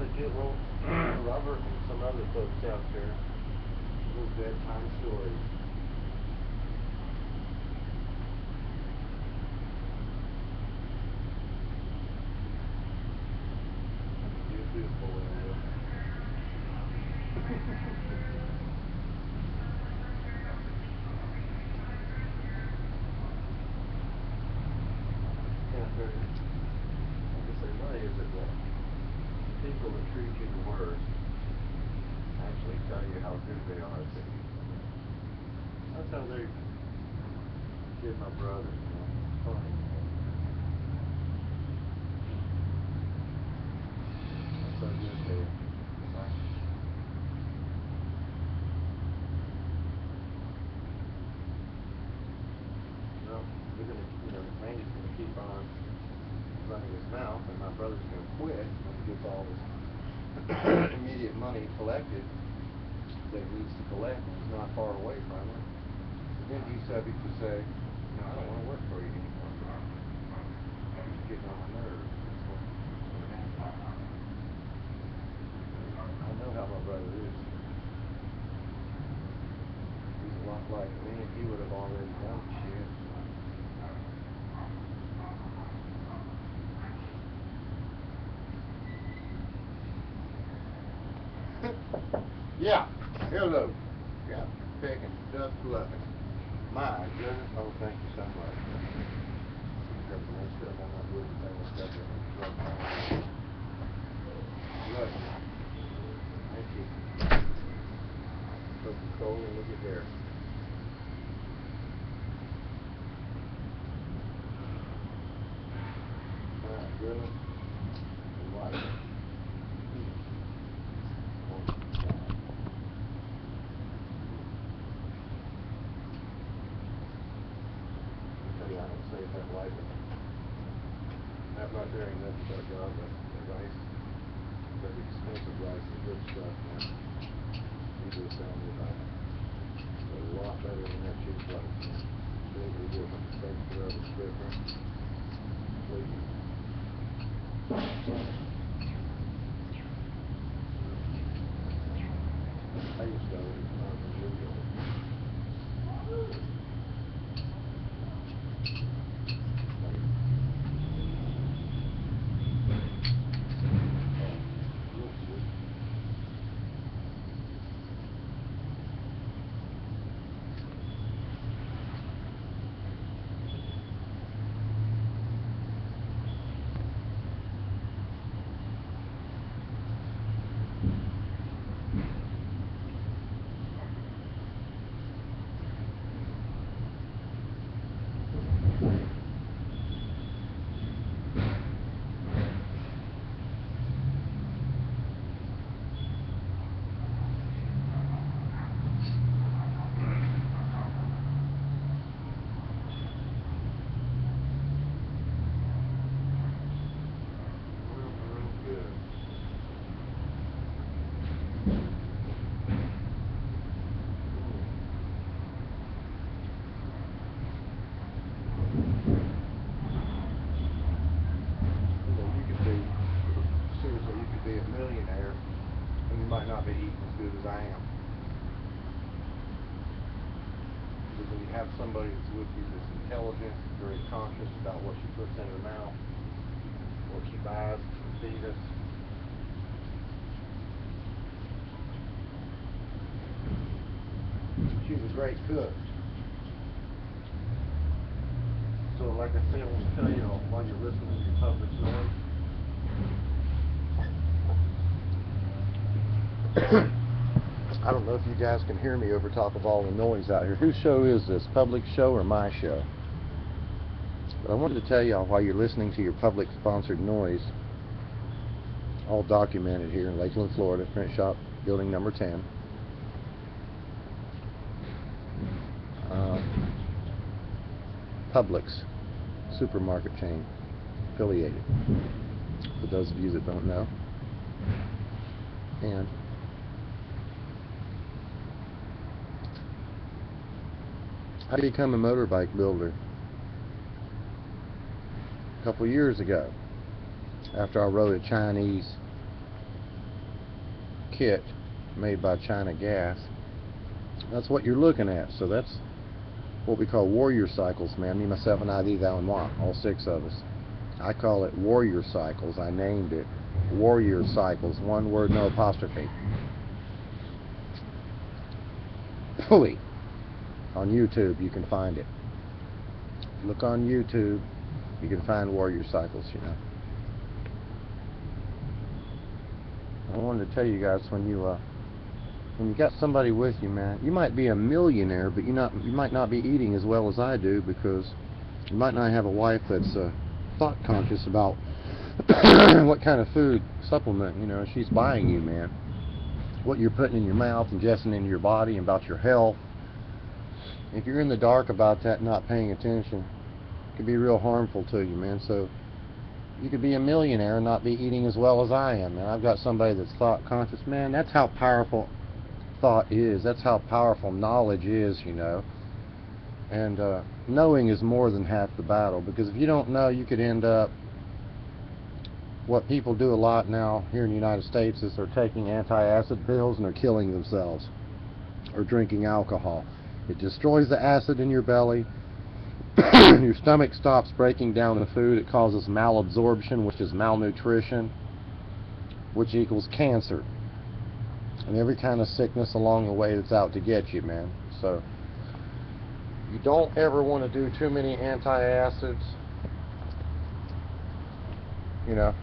to get little Robert and some other folks out there. Little bedtime stories. Beautiful area. Money is it that people that treat you the worst actually tell you how good they are to you. That's how they did my brother. It's funny. That's how good they are. Well, we're gonna, Randy's gonna keep on running his mouth, and my brother's going to quit when he gets all this immediate money collected that he needs to collect, and he's not far away from it. And then he's subject to say, I don't want to work for you anymore. He's getting on my nerves. That's what happens. I know how my brother is. He's a lot like me, and he would have already done shit. Yeah, hello. Yeah, picking, just fluffing. My goodness, oh, thank you so much. Got the nice stuff on that wooden thing and stuff in it. Look. Thank you. Coca-Cola, look at there. My goodness. What? Say that like it. That right there ain't nothing but God, but the rice, the expensive rice, the good stuff, man. You just telling me about it. It's a lot better than that cheap rice, man. Completely different. The texture of it's different. Completely. I used to always know the New York. Might not be eating as good as I am. But when you have somebody that's with you that's intelligent, very conscious about what she puts in her mouth, what she buys to feed us. She's a great cook. So like I said, I want to tell you while you're listening to your public noise, I don't know if you guys can hear me over top of all the noise out here. Whose show is this? Public show or my show? But I wanted to tell y'all while you're listening to your public sponsored noise, all documented here in Lakeland, Florida, print shop building number 10. Publix, supermarket chain, affiliated, for those of you that don't know. And I became a motorbike builder a couple years ago after I rode a Chinese kit made by China Gas. That's what you're looking at. So that's what we call warrior cycles, man. Me, myself, and I, thee, thou, and moi. All 6 of us. I call it warrior cycles. I named it warrior cycles. One word, no apostrophe. Fully. On YouTube, you can find it. Look on YouTube, you can find warrior cycles, you know. I wanted to tell you guys, when you got somebody with you, man, you might be a millionaire, but you might not be eating as well as I do, because you might not have a wife that's thought conscious about what kind of food supplement, you know, she's buying you, man. What you're putting in your mouth, ingesting into your body, and about your health. If you're in the dark about that, not paying attention, it could be real harmful to you, man. So you could be a millionaire and not be eating as well as I am, man. I've got somebody that's thought conscious, man. That's how powerful thought is. That's how powerful knowledge is, you know. And knowing is more than half the battle, because if you don't know, you could end up, what people do a lot now here in the United States is they're taking anti-acid pills and they're killing themselves, or drinking alcohol. It destroys the acid in your belly. Your stomach stops breaking down the food. It causes malabsorption, which is malnutrition, which equals cancer, and every kind of sickness along the way that's out to get you, man. So you don't ever want to do too many antacids. You know,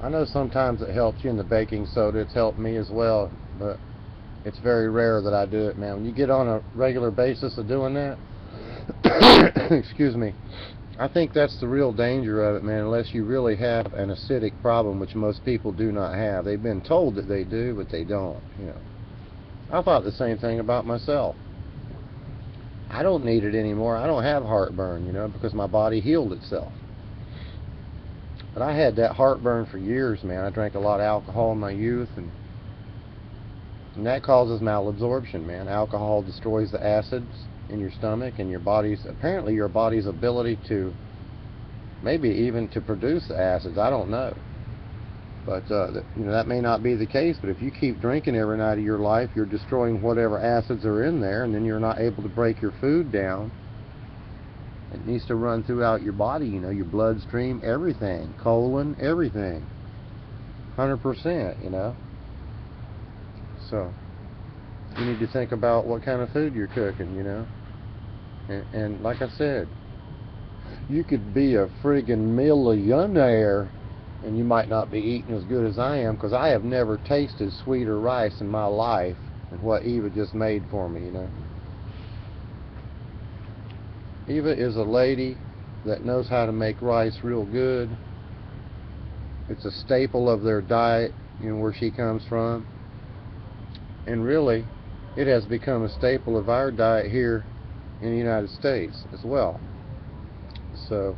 I know sometimes it helps you in the baking soda. It's helped me as well, but it's very rare that I do it, man. When you get on a regular basis of doing that, excuse me, I think that's the real danger of it, man, unless you really have an acidic problem, which most people do not have. They've been told that they do, but they don't, you know. I thought the same thing about myself. I don't need it anymore. I don't have heartburn, you know, because my body healed itself. But I had that heartburn for years, man. I drank a lot of alcohol in my youth, and that causes malabsorption, man. Alcohol destroys the acids in your stomach and your body's, apparently your body's ability to, maybe even to produce the acids. I don't know. But, you know, that may not be the case, but if you keep drinking every night of your life, you're destroying whatever acids are in there, and then you're not able to break your food down. It needs to run throughout your body, you know, your bloodstream, everything, colon, everything, 100%, you know. So you need to think about what kind of food you're cooking, you know. And like I said, you could be a friggin' millionaire and you might not be eating as good as I am, because I have never tasted sweeter rice in my life than what Eva just made for me, you know. Eva is a lady that knows how to make rice real good. It's a staple of their diet, you know, where she comes from. And really, it has become a staple of our diet here in the United States as well. So,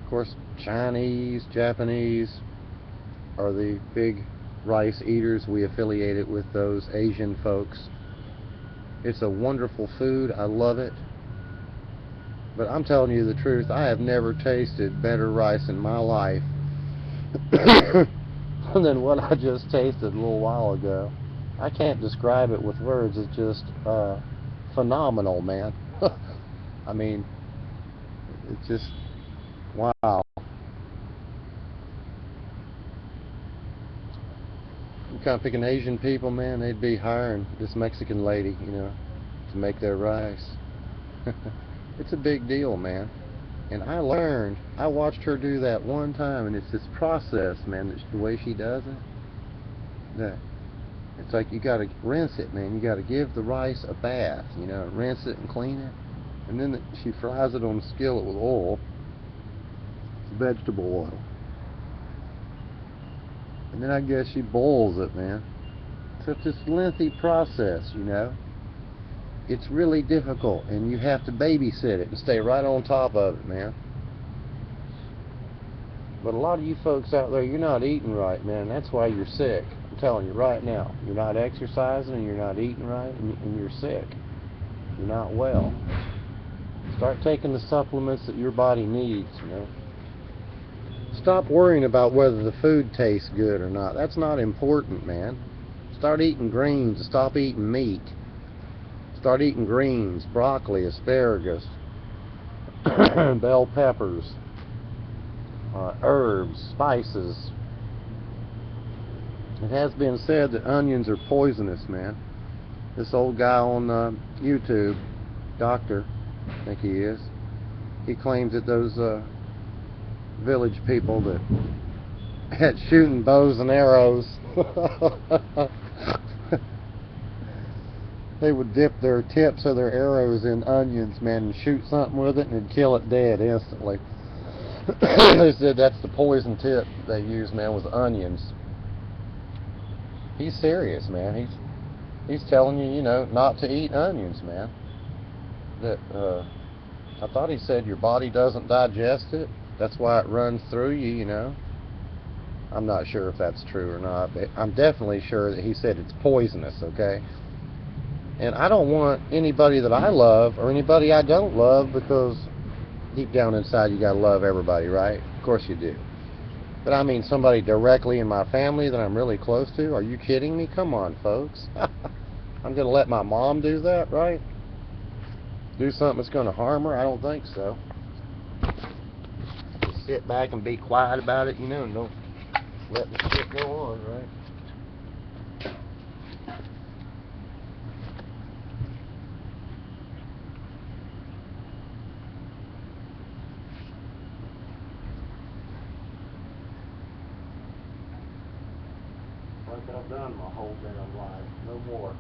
of course, Chinese, Japanese are the big rice eaters. We affiliate it with those Asian folks. It's a wonderful food. I love it. But I'm telling you the truth, I have never tasted better rice in my life than what I just tasted a little while ago. I can't describe it with words. It's just phenomenal, man. I mean, it's just, wow. You kind of picking Asian people, man, they'd be hiring this Mexican lady, you know, to make their rice. It's a big deal, man. And I learned, I watched her do that one time, and it's this process, man, the way she does it, that it's like you gotta rinse it, man. You gotta give the rice a bath, you know, rinse it and clean it, and then she fries it on the skillet with oil, vegetable oil, and then I guess she boils it, man. So it's this lengthy process, you know. It's really difficult, and you have to babysit it and stay right on top of it, man. But a lot of you folks out there, you're not eating right, man. That's why you're sick. I'm telling you right now. You're not exercising, and you're not eating right, and you're sick. You're not well. Start taking the supplements that your body needs, you know. Stop worrying about whether the food tastes good or not. That's not important, man. Start eating greens. Stop eating meat. Start eating greens, broccoli, asparagus, bell peppers, herbs, spices. It has been said that onions are poisonous, man. This old guy on YouTube, doctor, I think he is, he claims that those village people that had shooting bows and arrows, they would dip their tips of their arrows in onions, man, and shoot something with it and it'd kill it dead instantly. They said that's the poison tip they use, man, was onions. He's serious, man. He's telling you, you know, not to eat onions, man. That I thought he said your body doesn't digest it. That's why it runs through you, you know. I'm not sure if that's true or not, but I'm definitely sure that he said it's poisonous, okay? And I don't want anybody that I love or anybody I don't love, because deep down inside you gotta love everybody, right? Of course you do. But I mean somebody directly in my family that I'm really close to. Are you kidding me? Come on, folks. I'm gonna let my mom do that, right? Do something that's gonna harm her? I don't think so. Just sit back and be quiet about it, you know, and don't let the shit go on, right? Like I've done my whole damn life. No more.